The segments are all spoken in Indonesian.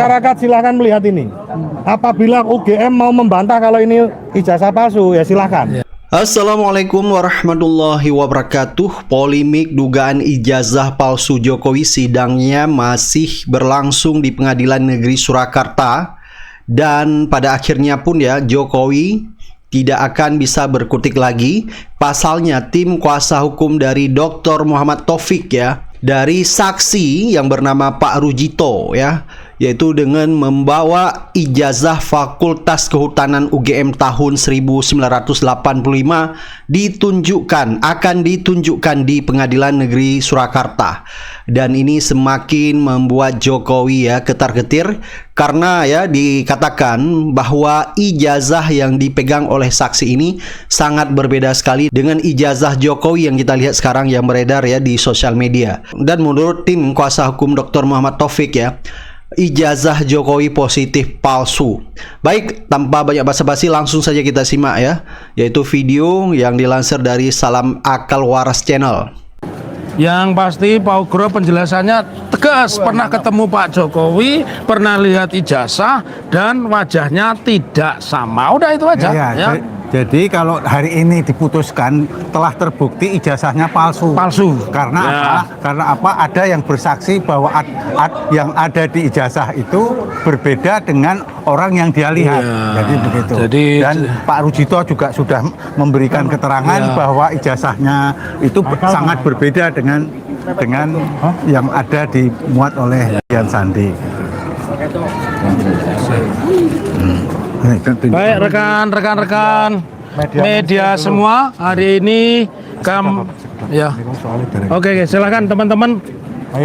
Masyarakat silahkan melihat ini. Apabila UGM mau membantah kalau ini ijazah palsu, ya silahkan. Assalamualaikum warahmatullahi wabarakatuh. Polemik dugaan ijazah palsu Jokowi sidangnya masih berlangsung di Pengadilan Negeri Surakarta. Dan pada akhirnya pun ya, Jokowi tidak akan bisa berkutik lagi. Pasalnya tim kuasa hukum dari Dr. Muhammad Taufik ya, dari saksi yang bernama Pak Rujito ya, yaitu dengan membawa ijazah Fakultas Kehutanan UGM tahun 1985 akan ditunjukkan di Pengadilan Negeri Surakarta. Dan ini semakin membuat Jokowi ya ketar-ketir karena ya dikatakan bahwa ijazah yang dipegang oleh saksi ini sangat berbeda sekali dengan ijazah Jokowi yang kita lihat sekarang yang beredar ya di sosial media. Dan menurut tim kuasa hukum Dr. Muhammad Taufik ya, ijazah Jokowi positif palsu. Baik, tanpa banyak basa-basi langsung saja kita simak ya, yaitu video yang dilansir dari Salam Akal Waras Channel. Yang pasti Pak Ugro penjelasannya tegas, pernah ketemu Pak Jokowi, pernah lihat ijazah dan wajahnya tidak sama. Udah itu aja ya. Jadi kalau hari ini diputuskan telah terbukti ijazahnya palsu. Karena ya. Karena apa? Ada yang bersaksi bahwa yang ada di ijazah itu berbeda dengan orang yang dia lihat. Ya. Jadi begitu. Dan Pak Rujito juga sudah memberikan keterangan bahwa ijazahnya itu sangat berbeda dengan yang ada dimuat oleh Dian Sandi. Baik rekan-rekan media semua, hari ini ya. Oke, silakan teman-teman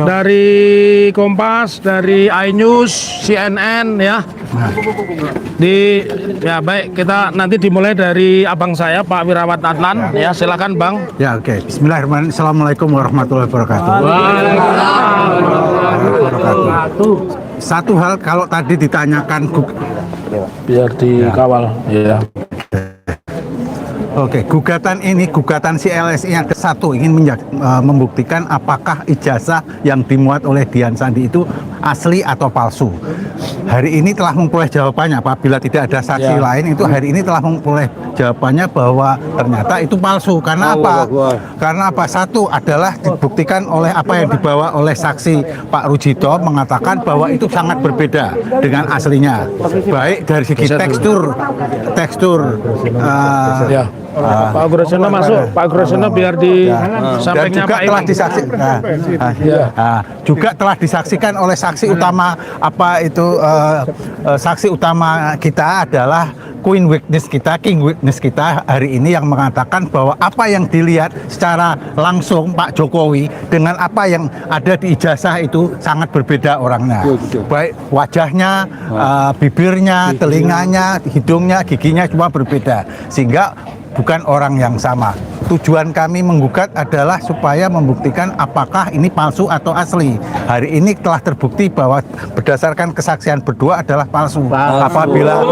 dari Kompas, dari iNews, CNN ya. Baik, kita nanti dimulai dari abang saya Pak Wirawan Adnan ya, silakan Bang. Ya, oke. Bismillahirrahmanirrahim. Assalamualaikum warahmatullahi wabarakatuh. Satu hal, kalau tadi ditanyakan biar dikawal ya. Oke, gugatan si LSI yang ke-1 ingin membuktikan apakah ijazah yang dimuat oleh Dian Sandi itu asli atau palsu. Hari ini telah memperoleh jawabannya, apabila tidak ada saksi lain itu hari ini telah memperoleh jawabannya bahwa ternyata itu palsu. Karena apa? Karena apa? Satu adalah dibuktikan oleh apa yang dibawa oleh saksi Pak Rujito, mengatakan bahwa itu sangat berbeda dengan aslinya. Baik dari segi tekstur Pak Grosono masuk, Pak Grosono biar di sampingnya Pak telah disaksikan. Juga telah disaksikan oleh saksi utama saksi utama kita adalah King Witness kita hari ini yang mengatakan bahwa apa yang dilihat secara langsung Pak Jokowi dengan apa yang ada di ijazah itu sangat berbeda orangnya. Baik wajahnya, bibirnya, telinganya, hidungnya, giginya cuma berbeda. Sehingga bukan orang yang sama. Tujuan kami menggugat adalah supaya membuktikan apakah ini palsu atau asli. Hari ini telah terbukti bahwa berdasarkan kesaksian berdua adalah palsu. Apabila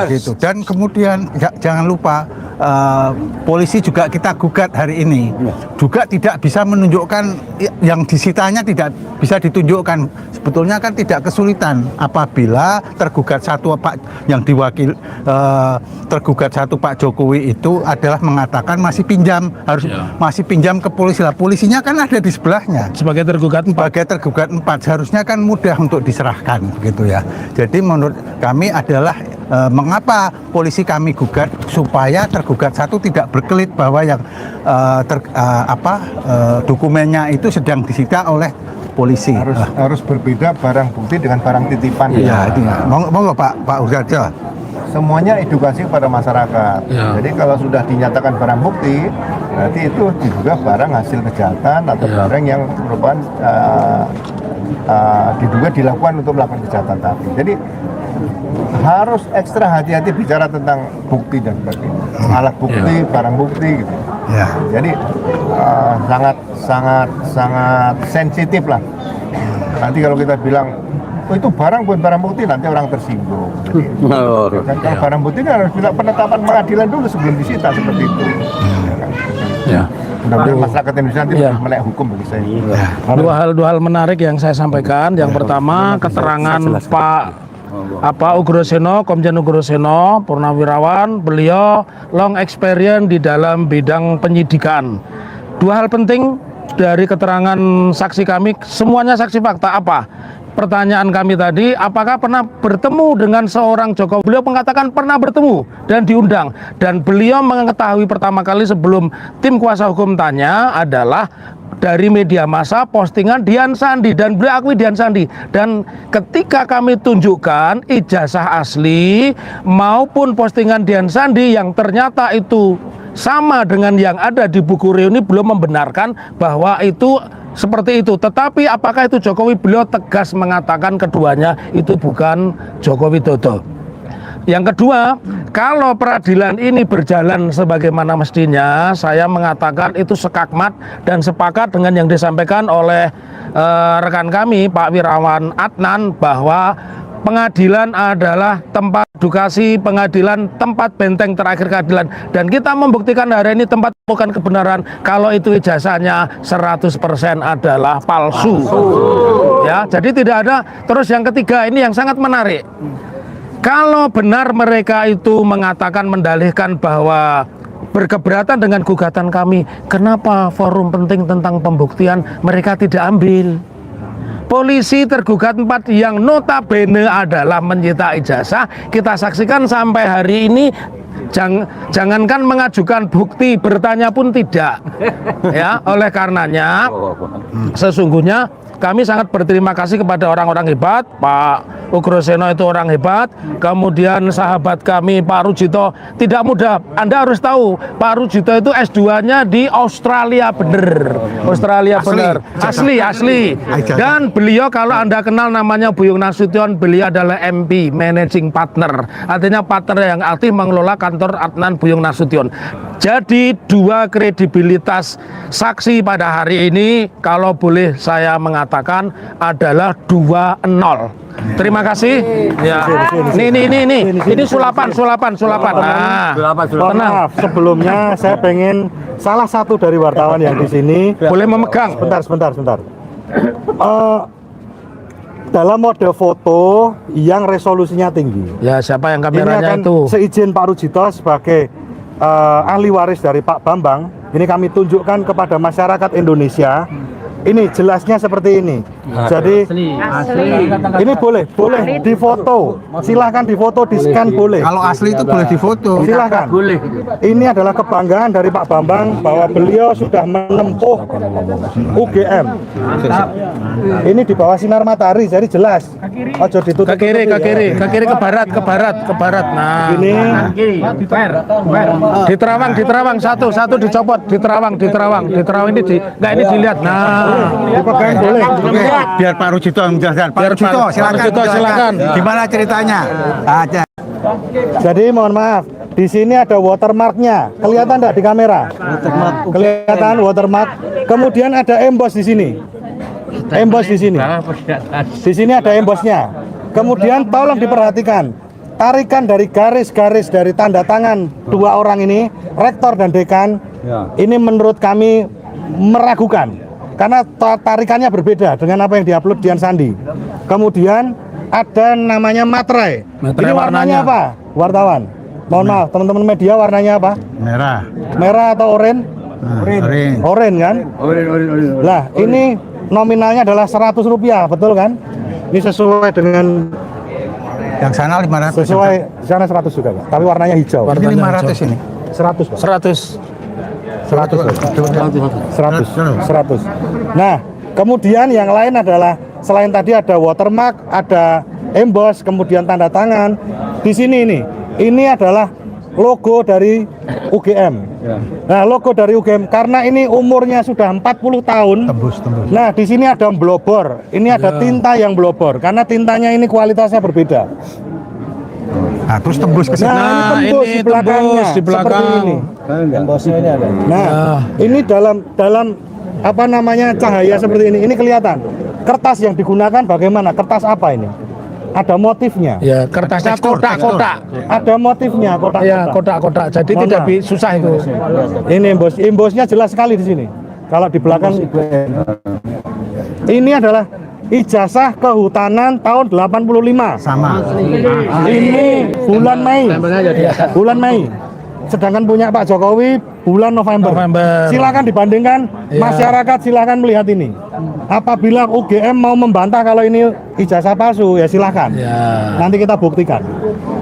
gitu. Dan kemudian jangan lupa polisi juga kita gugat hari ini. Juga tidak bisa menunjukkan yang disitanya, tidak bisa ditunjukkan. Sebetulnya kan tidak kesulitan apabila tergugat satu tergugat satu Pak Jokowi itu adalah mengatakan masih pinjam ke polisi. Lah polisinya kan ada di sebelahnya. Sebagai tergugat 4 seharusnya kan mudah untuk diserahkan begitu ya. Jadi menurut kami adalah mengapa polisi kami gugat supaya tergugat satu tidak berkelit bahwa yang dokumennya itu sedang disita oleh polisi. Harus berbeda barang bukti dengan barang titipan. Iya, monggo Pak Urgarjo. Semuanya edukasi kepada masyarakat. Jadi kalau sudah dinyatakan barang bukti, berarti itu diduga barang hasil kejahatan atau barang yang merupakan diduga dilakukan untuk melakukan kejahatan tadi. Jadi harus ekstra hati-hati bicara tentang bukti dan sebagainya, alat bukti, barang bukti gitu. Jadi sangat sensitif lah. Nanti kalau kita bilang itu barang bukan barang bukti, nanti orang tersinggung. Dan kalau barang bukti harus bila penetapan pengadilan dulu sebelum disita seperti itu. Mudah-mudahan masyarakat Indonesia nanti Iya. lebih melek hukum bagi saya. Dua hal menarik yang saya sampaikan. Yang pertama, keterangan Pak Ugroseno, Komjen Ugroseno, Purnawirawan, beliau long experience di dalam bidang penyidikan. Dua hal penting dari keterangan saksi kami, semuanya saksi fakta. Apa? Pertanyaan kami tadi, apakah pernah bertemu dengan seorang Jokowi? Beliau mengatakan pernah bertemu dan diundang. Dan beliau mengetahui pertama kali sebelum tim kuasa hukum tanya adalah dari media massa postingan Dian Sandi, dan beliau akui Dian Sandi. Dan ketika kami tunjukkan ijazah asli maupun postingan Dian Sandi yang ternyata itu sama dengan yang ada di buku reuni, belum membenarkan bahwa itu seperti itu. Tetapi apakah itu Jokowi? Beliau tegas mengatakan keduanya itu bukan Joko Widodo. Yang kedua, kalau peradilan ini berjalan sebagaimana mestinya, saya mengatakan itu sekakmat dan sepakat dengan yang disampaikan oleh rekan kami Pak Wirawan Adnan, bahwa pengadilan adalah tempat edukasi, pengadilan tempat benteng terakhir keadilan, dan kita membuktikan hari ini tempat bukan kebenaran kalau itu ijazahnya 100% adalah palsu. Ya, jadi tidak ada. Terus yang ketiga, ini yang sangat menarik. Kalau benar mereka itu mengatakan, mendalihkan bahwa berkeberatan dengan gugatan kami, kenapa forum penting tentang pembuktian mereka tidak ambil? Polisi tergugat 4 yang notabene adalah menyita ijazah, kita saksikan sampai hari ini jangankan mengajukan bukti, bertanya pun tidak. Ya, oleh karenanya sesungguhnya kami sangat berterima kasih kepada orang-orang hebat. Pak Ugroseno itu orang hebat. Kemudian sahabat kami Pak Rujito, tidak mudah. Anda harus tahu, Pak Rujito itu S2-nya di Australia, bener. Australia bener. Asli. Dan beliau, kalau Anda kenal namanya Buyung Nasution, beliau adalah MP, Managing Partner. Artinya partner yang aktif mengelola kantor Adnan Buyung Nasution. Jadi dua kredibilitas saksi pada hari ini, kalau boleh saya mengatakan, adalah 2-0. Terima kasih. Ya. Ini sulapan. Nah, Mohon maaf, sebelumnya saya pengen salah satu dari wartawan yang di sini boleh memegang. Sebentar. Dalam mode foto yang resolusinya tinggi. Ya, siapa yang Ini kameranya akan itu? seizin Pak Rujito sebagai ahli waris dari Pak Bambang. Ini kami tunjukkan kepada masyarakat Indonesia. Ini jelasnya seperti ini. Jadi ini boleh difoto. Silahkan difoto, di scan boleh. Kalau asli itu boleh difoto. Silahkan. Ini adalah kebanggaan dari Pak Bambang bahwa beliau sudah menempuh UGM. Ini di bawah sinar matahari, jadi jelas. Ojo ditutup. Ke kiri, ke barat. Nah, Ini di Terawang satu dicopot, di Terawang ini ini dilihat. Nah, dipegang boleh. Oke, biar Pak Rujito yang menjelaskan. Pak Biar Rujito, Pak silakan. Rujito, silakan. Gimana ceritanya? Aja. Jadi mohon maaf, di sini ada watermarknya. Kelihatan enggak di kamera? Kelihatan watermark. Kemudian ada emboss di sini. Emboss di sini. Di sini ada embossnya. Kemudian tolong diperhatikan. Tarikan dari garis-garis dari tanda tangan dua orang ini, rektor dan dekan. Ini menurut kami meragukan. Karena tarikannya berbeda dengan apa yang diupload Dian Sandi. Kemudian ada namanya materai. Ini warnanya apa, wartawan? Mohon maaf, teman-teman media, warnanya apa? Merah. Merah atau oranye? Orange. Oranye kan? Lah, ini nominalnya adalah Rp100, betul kan? Ini sesuai dengan Yang sana 500. sesuai di sana 100 juga, Pak. Tapi warnanya hijau. Ini 500 ini. 100, Pak. 100. 100. Nah, kemudian yang lain adalah selain tadi ada watermark, ada emboss, kemudian tanda tangan. Di sini ini adalah logo dari UGM. Nah, logo dari UGM karena ini umurnya sudah 40 tahun. Tembus. Nah, di sini ada blobor. Ini ada tinta yang blobor karena tintanya ini kualitasnya berbeda. Nah, terus tembus ke sini. Nah, ini tembus ini di belakangnya, tembus di belakang. seperti ini. Nah, ini dalam apa namanya cahaya seperti ini kelihatan. Kertas yang digunakan bagaimana? Kertas apa ini? ada motifnya. Ya, kertasnya kotak-kotak. Ada motifnya kotak-kotak. Ya, kotak-kotak. Jadi Mohon tidak maaf. susah itu. Ini imbosnya jelas sekali di sini. Kalau di belakang ini adalah ijazah kehutanan tahun 85. Sama. Ini bulan Mei. Bulan Mei. Sedangkan punya Pak Jokowi bulan November. Silakan dibandingkan, Ya. masyarakat silakan melihat ini. Apabila UGM mau membantah kalau ini ijazah palsu, ya silakan. Ya. Nanti kita buktikan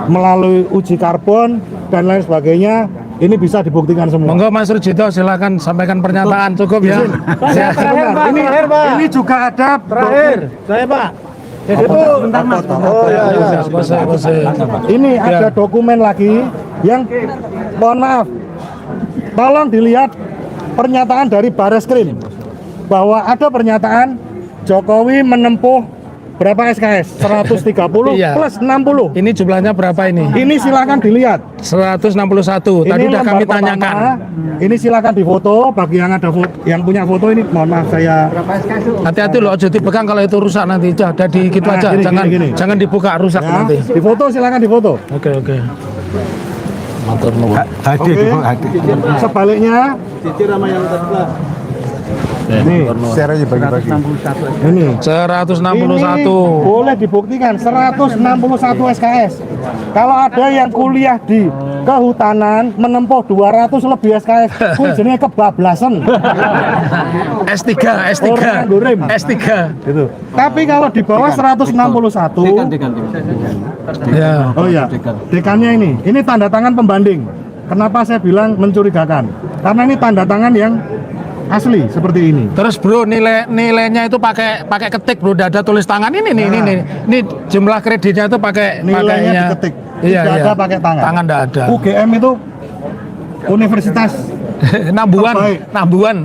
melalui uji karbon dan lain sebagainya. Ini bisa dibuktikan semua. Monggo Mas Rujito silakan sampaikan pernyataan cukup ya. Ya. Ini juga ada Saya Pak. bentar Mas. Ini ada dokumen lagi yang mohon maaf. Tolong dilihat pernyataan dari Bareskrim bahwa ada pernyataan Jokowi menempuh berapa SKS? 130 Iya. plus 60. Ini jumlahnya berapa ini? Ini silakan dilihat. 161. Tadi Ini udah kami lembar tanyakan. pertama. Ini silakan difoto. Bagi yang ada yang punya foto ini, mohon maaf saya. Hati-hati loh, jadi dipegang kalau itu rusak nanti. Ada di gitu Nah, aja. gini, jangan gini. jangan dibuka rusak Ya, nanti. difoto silakan difoto. Oke. Matur nuwun. Hadir, Oke. Ibu, hadir. Sebaliknya. Nih, Share aja bagi-bagi. ini. 161. Ini boleh dibuktikan 161 SKS. Kalau ada yang kuliah di kehutanan menempuh 200 lebih SKS, kuwi jenenge kebablasan. S3. Orang goreng. S3. Gitu. Tapi kalau di bawah 161 Ya. oh ya, dekannya ini tanda tangan pembanding. Kenapa saya bilang mencurigakan? Karena ini tanda tangan yang asli seperti ini. Terus bro, nilainya itu pakai ketik bro, tidak ada tulis tangan ini nih, ini jumlah kreditnya itu pakai Nilainya pakainya. diketik, Iya, tidak iya. ada pakai tangan. Tangan tidak ada. UGM itu universitas Nambuan, terbaik. Nambuan.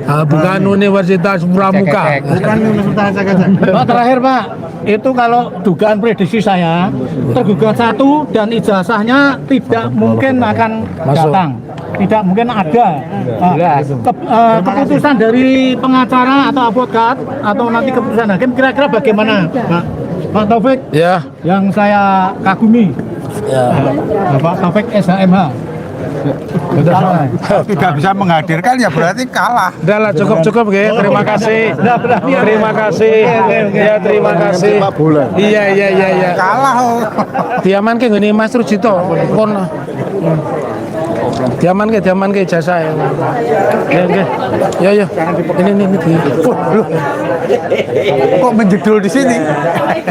Bukan Universitas Pramuka. bukan universitas cek-cek. Pak, terakhir Pak, itu kalau dugaan prediksi saya tergugat satu dan ijazahnya tidak mungkin akan Masuk. datang, tidak mungkin ada. Nah, keputusan dari pengacara atau advokat atau nanti keputusan hakim kira-kira bagaimana, Pak Taufik? Ya. Yang saya kagumi, Pak Taufik SHMH. Tidak bisa menghadirkan ya berarti kalah. Udah lah, cukup ya. Terima kasih. Terima kasih. Ya, terima kasih. Iya. Kalah. Oh. Diaman ke gini Mas Rujito. Pun. Diaman ke jasa ya. Oke. Ya. Ini. Kok menjedul di sini?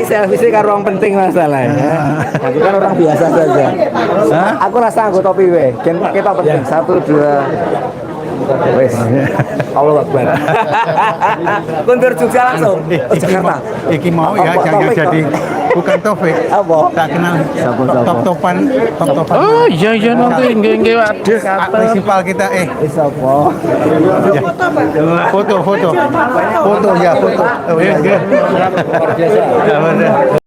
Selfie kan orang penting masalahnya. Aku kan orang biasa saja. Aku rasa anggota piwe. Kita penting 1 2. Wes. Allah Akbar. Kuntur Jogja langsung. Jakarta. Iki mau ya jangan jadi bukan Taufik. Apa? Tak kenal. Top-topan. Oh, iya nanti nggih waduh kata. Prinsipal kita Wis apa? ya. Foto ya foto. Oh, iya. Luar biasa. Ya, bener.